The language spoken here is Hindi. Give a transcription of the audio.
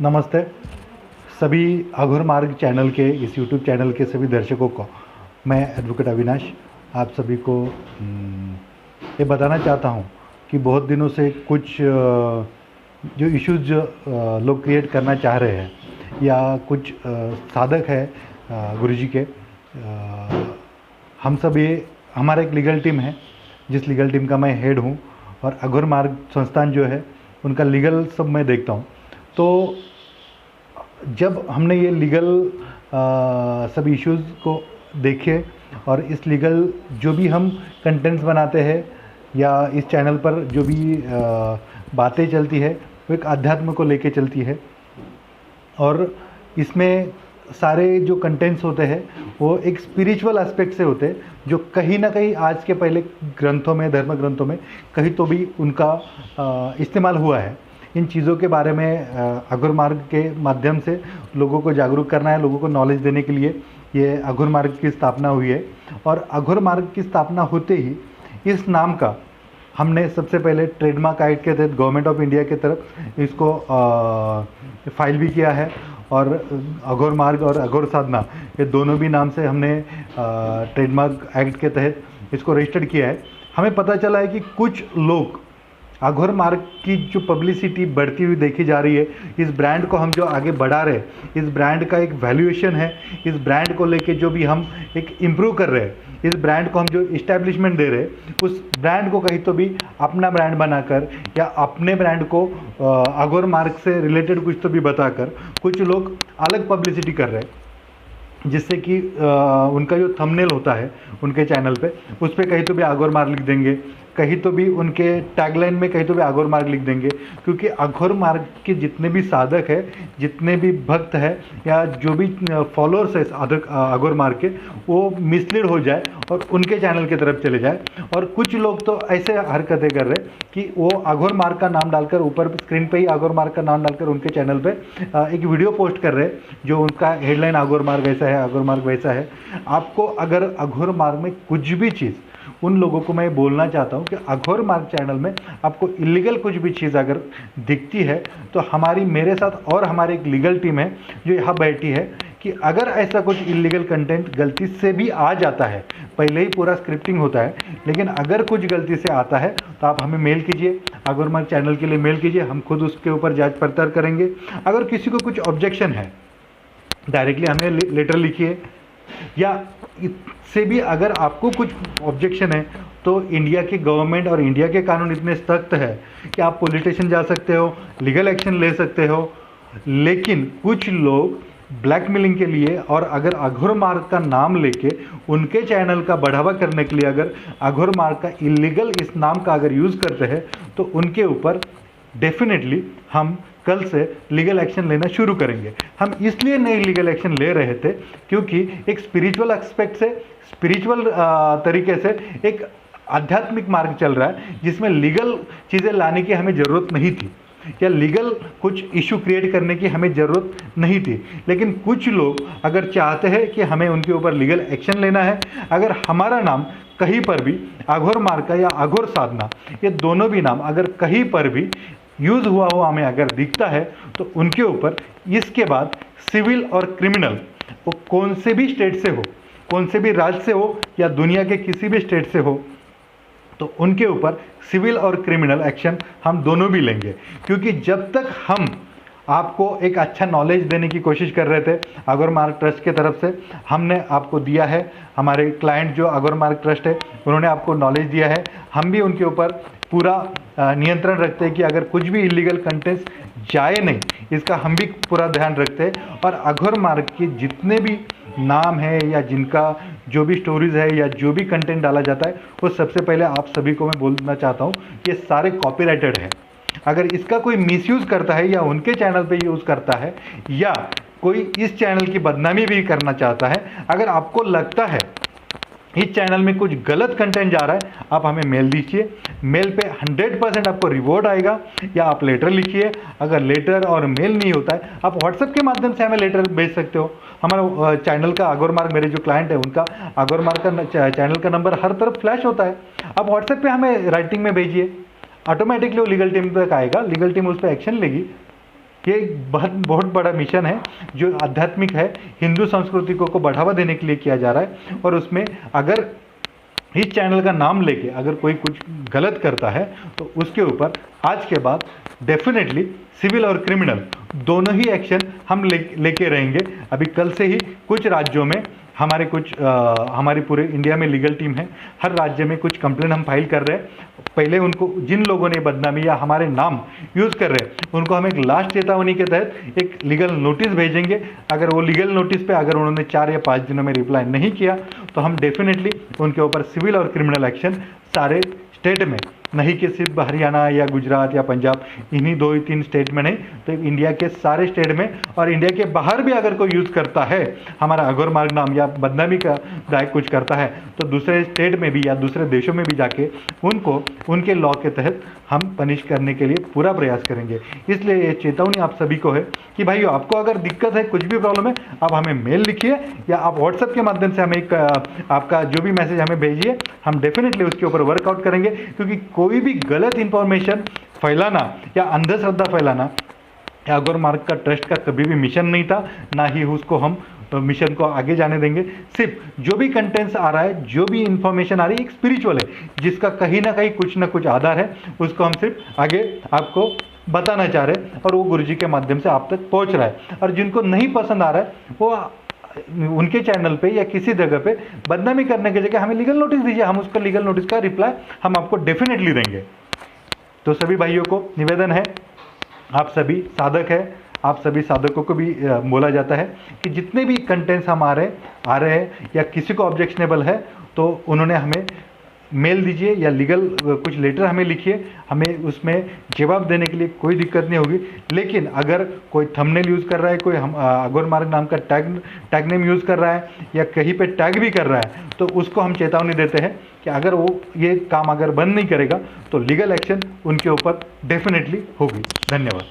नमस्ते। सभी अघोर मार्ग चैनल के इस यूट्यूब चैनल के सभी दर्शकों को मैं एडवोकेट अविनाश आप सभी को ये बताना चाहता हूँ कि बहुत दिनों से कुछ जो इश्यूज जो लोग क्रिएट करना चाह रहे हैं या कुछ साधक है गुरुजी के हम सब ये हमारा एक लीगल टीम है जिस लीगल टीम का मैं हेड हूँ और अघोर मार्ग संस्थान जो है उनका लीगल सब मैं देखता हूँ। तो जब हमने ये लीगल सब इश्यूज़ को देखे और इस लीगल जो भी हम कंटेंट्स बनाते हैं या इस चैनल पर जो भी बातें चलती है वो एक अध्यात्म को लेके चलती है और इसमें सारे जो कंटेंट्स होते हैं वो एक स्पिरिचुअल एस्पेक्ट से होते हैं जो कहीं ना कहीं आज के पहले ग्रंथों में धर्म ग्रंथों में कहीं तो भी उनका इस्तेमाल हुआ है। इन चीज़ों के बारे में अघोर मार्ग के माध्यम से लोगों को जागरूक करना है, लोगों को नॉलेज देने के लिए ये अघोर मार्ग की स्थापना हुई है। और अघोर मार्ग की स्थापना होते ही इस नाम का हमने सबसे पहले ट्रेडमार्क एक्ट के तहत गवर्नमेंट ऑफ इंडिया की तरफ इसको फाइल भी किया है और अघोर मार्ग और अघोर साधना ये दोनों भी नाम से हमने ट्रेडमार्क एक्ट के तहत इसको रजिस्टर्ड किया है। हमें पता चला है कि कुछ लोग अघोर मार्ग की जो पब्लिसिटी बढ़ती हुई देखी जा रही है, इस ब्रांड को हम जो आगे बढ़ा रहे हैं, इस ब्रांड का एक वैल्यूएशन है, इस ब्रांड को लेके जो भी हम एक इम्प्रूव कर रहे हैं, इस ब्रांड को हम जो इस्टेब्लिशमेंट दे रहे हैं, उस ब्रांड को कहीं तो भी अपना ब्रांड बनाकर या अपने ब्रांड को अघोर मार्ग से रिलेटेड कुछ तो भी बताकर कुछ लोग अलग पब्लिसिटी कर रहे हैं जिससे कि उनका जो थंबनेल होता है उनके चैनल पे उस पर कहीं तो भी अघोर मार्ग लिख देंगे, कहीं तो भी उनके टैगलाइन में कहीं तो भी अघोर मार्ग लिख देंगे। क्योंकि अघोर मार्ग के जितने भी साधक है, जितने भी भक्त है या जो भी फॉलोअर्स है अघोर मार्ग के, वो मिसलीड हो जाए और उनके चैनल की तरफ चले जाए। और कुछ लोग तो ऐसे हरकतें कर रहे कि वो अघोर मार्ग का नाम डालकर ऊपर स्क्रीन पे ही अघोर मार्ग का नाम डालकर उनके चैनल पे एक वीडियो पोस्ट कर रहे जो उनका हेडलाइन अघोर मार्ग ऐसा है, अघोर मार्ग वैसा है। आपको अगर अघोर मार्ग में कुछ भी चीज़, उन लोगों को मैं बोलना चाहता हूं कि अघोर मार्ग चैनल में आपको इलीगल कुछ भी चीज़ अगर दिखती है तो मेरे साथ और हमारी एक लीगल टीम है जो यहाँ बैठी है कि अगर ऐसा कुछ इलीगल कंटेंट गलती से भी आ जाता है, पहले ही पूरा स्क्रिप्टिंग होता है, लेकिन अगर कुछ गलती से आता है तो आप हमें मेल कीजिए, अघोर मार्ग चैनल के लिए मेल कीजिए, हम खुद उसके ऊपर जांच पड़ताल करेंगे। अगर किसी को कुछ ऑब्जेक्शन है डायरेक्टली हमें लेटर लिखिए, या इससे भी अगर आपको कुछ ऑब्जेक्शन है तो इंडिया की गवर्नमेंट और इंडिया के कानून इतने सख्त है कि आप पुलिस स्टेशन जा सकते हो, लीगल एक्शन ले सकते हो। लेकिन कुछ लोग ब्लैकमेलिंग के लिए और अगर अघोर मार्ग का नाम लेके उनके चैनल का बढ़ावा करने के लिए अगर अघोर मार्ग का इलीगल इस नाम का अगर यूज़ करते हैं तो उनके ऊपर डेफिनेटली हम कल से लीगल एक्शन लेना शुरू करेंगे। हम इसलिए नई लीगल एक्शन ले रहे थे क्योंकि एक स्पिरिचुअल एस्पेक्ट से, स्पिरिचुअल तरीके से एक आध्यात्मिक मार्ग चल रहा है जिसमें लीगल चीज़ें लाने की हमें ज़रूरत नहीं थी या लीगल कुछ इशू क्रिएट करने की हमें ज़रूरत नहीं थी। लेकिन कुछ लोग अगर चाहते हैं कि हमें उनके ऊपर लीगल एक्शन लेना है, अगर हमारा नाम कहीं पर भी अघोर मार्ग का या अघोर साधना ये दोनों भी नाम अगर कहीं पर भी यूज़ हुआ हो हमें अगर दिखता है तो उनके ऊपर इसके बाद सिविल और क्रिमिनल, वो कौन से भी स्टेट से हो, कौन से भी राज्य से हो या दुनिया के किसी भी स्टेट से हो, तो उनके ऊपर सिविल और क्रिमिनल एक्शन हम दोनों भी लेंगे। क्योंकि जब तक हम आपको एक अच्छा नॉलेज देने की कोशिश कर रहे थे अघोर मार्ग ट्रस्ट के तरफ से, हमने आपको दिया है, हमारे क्लाइंट जो अघोर मार्ग ट्रस्ट है उन्होंने आपको नॉलेज दिया है, हम भी उनके ऊपर पूरा नियंत्रण रखते हैं कि अगर कुछ भी इलीगल कंटेंट्स जाए नहीं, इसका हम भी पूरा ध्यान रखते हैं। और अघोर मार्ग के जितने भी नाम है या जिनका जो भी स्टोरीज़ है या जो भी कंटेंट डाला जाता है वो सबसे पहले आप सभी को मैं बोलना चाहता हूँ ये सारे कॉपीराइटेड है। अगर इसका कोई मिसयूज़ करता है या उनके चैनल पे यूज़ करता है या कोई इस चैनल की बदनामी भी करना चाहता है, अगर आपको लगता है इस चैनल में कुछ गलत कंटेंट जा रहा है, आप हमें मेल दीजिए, मेल पे 100% आपको रिवॉर्ड आएगा, या आप लेटर लिखिए। अगर लेटर और मेल नहीं होता है आप व्हाट्सएप के माध्यम से हमें लेटर भेज सकते हो। हमारा चैनल का अघोर मार्ग, मेरे जो क्लाइंट है उनका अघोर मार्ग का चैनल का नंबर हर तरफ फ्लैश होता है, आप व्हाट्सएप पे हमें राइटिंग में भेजिए, ऑटोमेटिकली वो लीगल टीम तक आएगा, लीगल टीम उस पर एक्शन लेगी। ये एक बहुत बड़ा मिशन है जो आध्यात्मिक है, हिंदू संस्कृति को बढ़ावा देने के लिए किया जा रहा है। और उसमें अगर इस चैनल का नाम लेके अगर कोई कुछ गलत करता है तो उसके ऊपर आज के बाद डेफिनेटली सिविल और क्रिमिनल दोनों ही एक्शन हम लेके रहेंगे। अभी कल से ही कुछ राज्यों में हमारी पूरे इंडिया में लीगल टीम है, हर राज्य में कुछ कंप्लेंट हम फाइल कर रहे हैं। पहले उनको, जिन लोगों ने बदनामी या हमारे नाम यूज़ कर रहे हैं, उनको हम एक लास्ट चेतावनी के तहत एक लीगल नोटिस भेजेंगे। अगर वो लीगल नोटिस पे अगर उन्होंने 4 या 5 दिनों में रिप्लाई नहीं किया तो हम डेफिनेटली उनके ऊपर सिविल और क्रिमिनल एक्शन सारे स्टेट में, नहीं कि सिर्फ हरियाणा या गुजरात या पंजाब, इन्हीं 2-3 स्टेट में नहीं तो इंडिया के सारे स्टेट में, और इंडिया के बाहर भी अगर कोई यूज़ करता है हमारा अघोर मार्ग नाम या बदनामी का दायक कुछ करता है तो दूसरे स्टेट में भी या दूसरे देशों में भी जाके उनको उनके लॉ के तहत हम पनिश करने के लिए पूरा प्रयास करेंगे। इसलिए ये चेतावनी आप सभी को है कि भाइयों, आपको अगर दिक्कत है, कुछ भी प्रॉब्लम है, आप हमें मेल लिखिए या आप व्हाट्सएप के माध्यम से हमें आपका जो भी मैसेज हमें भेजिए, हम डेफिनेटली उसके ऊपर वर्कआउट करेंगे। क्योंकि कोई भी गलत इंफॉर्मेशन फैलाना या अंधश्रद्धा फैलाना अघोर मार्ग का ट्रस्ट का कभी भी मिशन नहीं था, ना ही उसको हम मिशन को आगे जाने देंगे। सिर्फ जो भी कंटेंट्स आ रहा है, जो भी इंफॉर्मेशन आ रही है, एक स्पिरिचुअल है जिसका कहीं ना कुछ आधार है, उसको हम सिर्फ आगे आपको बताना चाह रहे हैं और वो गुरुजी के माध्यम से आप तक पहुंच रहा है। और जिनको नहीं पसंद आ रहा है वो उनके चैनल पे या किसी जगह पे बदनामी करने की जगह हमें लीगल नोटिस दीजिए, हम उसका लीगल नोटिस का रिप्लाई हम आपको डेफिनेटली देंगे। तो सभी भाइयों को निवेदन है, आप सभी साधक है, आप सभी साधकों को भी बोला जाता है कि जितने भी कंटेंट्स हम आ रहे हैं या किसी को ऑब्जेक्शनेबल है तो उन्होंने हमें मेल दीजिए या लीगल कुछ लेटर हमें लिखिए, हमें उसमें जवाब देने के लिए कोई दिक्कत नहीं होगी। लेकिन अगर कोई थंबनेल यूज़ कर रहा है, कोई अघोर मार्ग नाम का टैग नेम यूज़ कर रहा है या कहीं पे टैग भी कर रहा है तो उसको हम चेतावनी देते हैं कि अगर वो ये काम अगर बंद नहीं करेगा तो लीगल एक्शन उनके ऊपर डेफिनेटली होगी। धन्यवाद।